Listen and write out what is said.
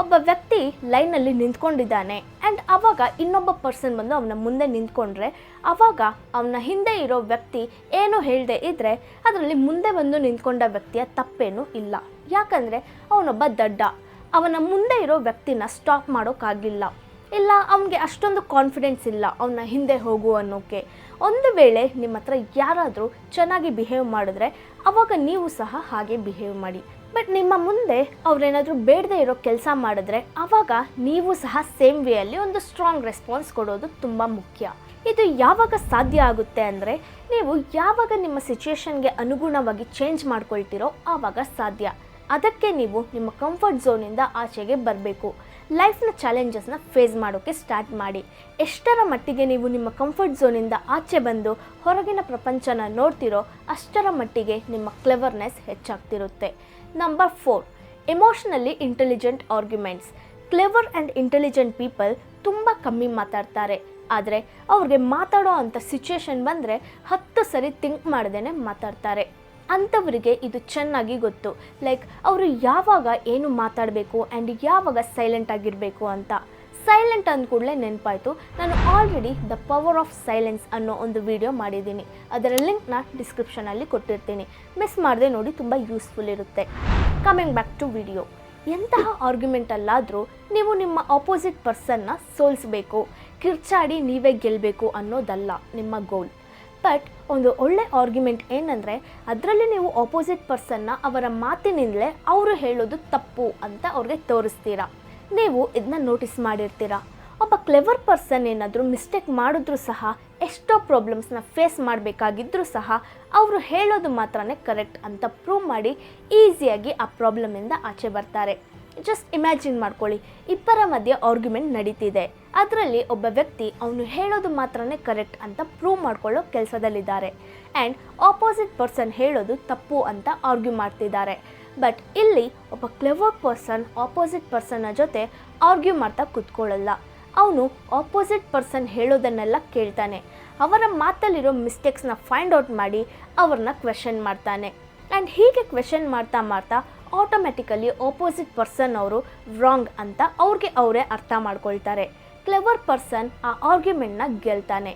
ಒಬ್ಬ ವ್ಯಕ್ತಿ ಲೈನಲ್ಲಿ ನಿಂತ್ಕೊಂಡಿದ್ದಾನೆ ಆ್ಯಂಡ್ ಆವಾಗ ಇನ್ನೊಬ್ಬ ಪರ್ಸನ್ ಬಂದು ಅವನ ಮುಂದೆ ನಿಂತ್ಕೊಂಡ್ರೆ ಆವಾಗ ಅವನ ಹಿಂದೆ ಇರೋ ವ್ಯಕ್ತಿ ಏನು ಹೇಳದೆ ಇದ್ದರೆ ಅದರಲ್ಲಿ ಮುಂದೆ ಬಂದು ನಿಂತ್ಕೊಂಡ ವ್ಯಕ್ತಿಯ ತಪ್ಪೇನೂ ಇಲ್ಲ. ಯಾಕಂದರೆ ಅವನೊಬ್ಬ ದಡ್ಡ, ಅವನ ಮುಂದೆ ಇರೋ ವ್ಯಕ್ತಿನ ಸ್ಟಾಪ್ ಮಾಡೋಕ್ಕಾಗಲಿಲ್ಲ, ಇಲ್ಲ ಅವನಿಗೆ ಅಷ್ಟೊಂದು ಕಾನ್ಫಿಡೆನ್ಸ್ ಇಲ್ಲ ಅವನ ಹಿಂದೆ ಹೋಗು ಅನ್ನೋಕ್ಕೆ. ಒಂದು ವೇಳೆ ನಿಮ್ಮ ಹತ್ರ ಯಾರಾದರೂ ಚೆನ್ನಾಗಿ ಬಿಹೇವ್ ಮಾಡಿದ್ರೆ ಆವಾಗ ನೀವು ಸಹ ಹಾಗೆ ಬಿಹೇವ್ ಮಾಡಿ. ಬಟ್ ನಿಮ್ಮ ಮುಂದೆ ಅವರೇನಾದರೂ ಬೇಡದೇ ಇರೋ ಕೆಲಸ ಮಾಡಿದ್ರೆ ಆವಾಗ ನೀವು ಸಹ ಸೇಮ್ ವೇಯಲ್ಲಿ ಒಂದು ಸ್ಟ್ರಾಂಗ್ ರೆಸ್ಪಾನ್ಸ್ ಕೊಡೋದು ತುಂಬ ಮುಖ್ಯ. ಇದು ಯಾವಾಗ ಸಾಧ್ಯ ಆಗುತ್ತೆ ಅಂದರೆ ನೀವು ಯಾವಾಗ ನಿಮ್ಮ ಸಿಚುಯೇಷನ್ಗೆ ಅನುಗುಣವಾಗಿ ಚೇಂಜ್ ಮಾಡ್ಕೊಳ್ತೀರೋ ಆವಾಗ ಸಾಧ್ಯ. ಅದಕ್ಕೆ ನೀವು ನಿಮ್ಮ ಕಂಫರ್ಟ್ ಝೋನಿಂದ ಆಚೆಗೆ ಬರಬೇಕು. ಲೈಫ್ನ ಚಾಲೆಂಜಸ್ನ ಫೇಸ್ ಮಾಡೋಕ್ಕೆ ಸ್ಟಾರ್ಟ್ ಮಾಡಿ. ಎಷ್ಟರ ಮಟ್ಟಿಗೆ ನೀವು ನಿಮ್ಮ ಕಂಫರ್ಟ್ ಝೋನಿಂದ ಆಚೆ ಬಂದು ಹೊರಗಿನ ಪ್ರಪಂಚನ ನೋಡ್ತಿರೋ ಅಷ್ಟರ ಮಟ್ಟಿಗೆ ನಿಮ್ಮ ಕ್ಲೆವರ್ನೆಸ್ ಹೆಚ್ಚಾಗ್ತಿರುತ್ತೆ. Number 4, emotionally intelligent arguments. Clever and intelligent people ತುಂಬ ಕಮ್ಮಿ ಮಾತಾಡ್ತಾರೆ, ಆದರೆ ಅವ್ರಿಗೆ ಮಾತಾಡೋ ಅಂಥ ಸಿಚುಯೇಷನ್ ಬಂದರೆ 10 ಸರಿ ಥಿಂಕ್ ಮಾಡ್ದೇ ಮಾತಾಡ್ತಾರೆ. ಅಂಥವರಿಗೆ ಇದು ಚೆನ್ನಾಗಿ ಗೊತ್ತು, ಲೈಕ್ ಅವರು ಯಾವಾಗ ಏನು ಮಾತಾಡಬೇಕು ಆ್ಯಂಡ್ ಯಾವಾಗ ಸೈಲೆಂಟ್ ಆಗಿರಬೇಕು ಅಂತ. ಸೈಲೆಂಟ್ ಅಂದ ಕೂಡಲೇ ನೆನಪಾಯಿತು, ನಾನು already the power of silence ಅನ್ನೋ ಒಂದು ವಿಡಿಯೋ ಮಾಡಿದ್ದೀನಿ, ಅದರ ಲಿಂಕ್ನ ಡಿಸ್ಕ್ರಿಪ್ಷನಲ್ಲಿ ಕೊಟ್ಟಿರ್ತೀನಿ, ಮಿಸ್ ಮಾಡದೆ ನೋಡಿ, ತುಂಬ ಯೂಸ್ಫುಲ್ ಇರುತ್ತೆ. Coming back to video. ಎಂತಹ ಆರ್ಗ್ಯುಮೆಂಟಲ್ಲಾದರೂ ನೀವು ನಿಮ್ಮ ಆಪೋಸಿಟ್ ಪರ್ಸನ್ನ ಸೋಲಿಸಬೇಕು, ಕಿರ್ಚಾಡಿ ನೀವೇ ಗೆಲ್ಲಬೇಕು ಅನ್ನೋದಲ್ಲ ನಿಮ್ಮ ಗೋಲ್. ಬಟ್ ಒಂದು ಒಳ್ಳೆ ಆರ್ಗ್ಯುಮೆಂಟ್ ಏನಂದರೆ ಅದರಲ್ಲಿ ನೀವು ಆಪೋಸಿಟ್ ಪರ್ಸನ್ನ ಅವರ ಮಾತಿನಿಂದಲೇ ಅವರು ಹೇಳೋದು ತಪ್ಪು ಅಂತ ಅವ್ರಿಗೆ ತೋರಿಸ್ತೀರಾ. ನೀವು ಇದನ್ನ ನೋಟಿಸ್ ಮಾಡಿರ್ತೀರಾ, ಒಬ್ಬ ಕ್ಲೆವರ್ ಪರ್ಸನ್ ಏನಾದರೂ ಮಿಸ್ಟೇಕ್ ಮಾಡಿದ್ರೂ ಸಹ, ಎಷ್ಟೋ ಪ್ರಾಬ್ಲಮ್ಸ್ನ ಫೇಸ್ ಮಾಡಬೇಕಾಗಿದ್ದರೂ ಸಹ ಅವರು ಹೇಳೋದು ಮಾತ್ರನೇ ಕರೆಕ್ಟ್ ಅಂತ ಪ್ರೂವ್ ಮಾಡಿ ಈಸಿಯಾಗಿ ಆ ಪ್ರಾಬ್ಲಮಿಂದ ಆಚೆ ಬರ್ತಾರೆ. ಜಸ್ಟ್ ಇಮ್ಯಾಜಿನ್ ಮಾಡ್ಕೊಳ್ಳಿ, ಇಬ್ಬರ ಮಧ್ಯೆ ಆರ್ಗ್ಯುಮೆಂಟ್ ನಡೀತಿದೆ, ಅದರಲ್ಲಿ ಒಬ್ಬ ವ್ಯಕ್ತಿ ಅವನು ಹೇಳೋದು ಮಾತ್ರನೇ ಕರೆಕ್ಟ್ ಅಂತ ಪ್ರೂವ್ ಮಾಡ್ಕೊಳ್ಳೋ ಕೆಲಸದಲ್ಲಿದ್ದಾರೆ ಆ್ಯಂಡ್ ಆಪೋಸಿಟ್ ಪರ್ಸನ್ ಹೇಳೋದು ತಪ್ಪು ಅಂತ ಆರ್ಗ್ಯೂ ಮಾಡ್ತಿದ್ದಾರೆ. ಬಟ್ ಇಲ್ಲಿ ಒಬ್ಬ ಕ್ಲೆವರ್ ಪರ್ಸನ್ ಆಪೋಸಿಟ್ ಪರ್ಸನ್ನ ಜೊತೆ ಆರ್ಗ್ಯೂ ಮಾಡ್ತಾ ಕೂತ್ಕೊಳ್ಳಲ್ಲ. ಅವನು ಆಪೋಸಿಟ್ ಪರ್ಸನ್ ಹೇಳೋದನ್ನೆಲ್ಲ ಕೇಳ್ತಾನೆ, ಅವರ ಮಾತಲ್ಲಿರೋ ಮಿಸ್ಟೇಕ್ಸ್ನ ಫೈಂಡ್ ಔಟ್ ಮಾಡಿ ಅವ್ರನ್ನ ಕ್ವೆಶನ್ ಮಾಡ್ತಾನೆ. ಆ್ಯಂಡ್ ಹೀಗೆ ಕ್ವೆಶನ್ ಮಾಡ್ತಾ ಮಾಡ್ತಾ ಆಟೋಮೆಟಿಕಲಿ ಆಪೋಸಿಟ್ ಪರ್ಸನ್ ಅವರು ರಾಂಗ್ ಅಂತ ಅವ್ರಿಗೆ ಅವರೇ ಅರ್ಥ ಮಾಡ್ಕೊಳ್ತಾರೆ. ಕ್ಲೆವರ್ ಪರ್ಸನ್ ಆ ಆರ್ಗ್ಯುಮೆಂಟ್ನ ಗೆಲ್ತಾನೆ.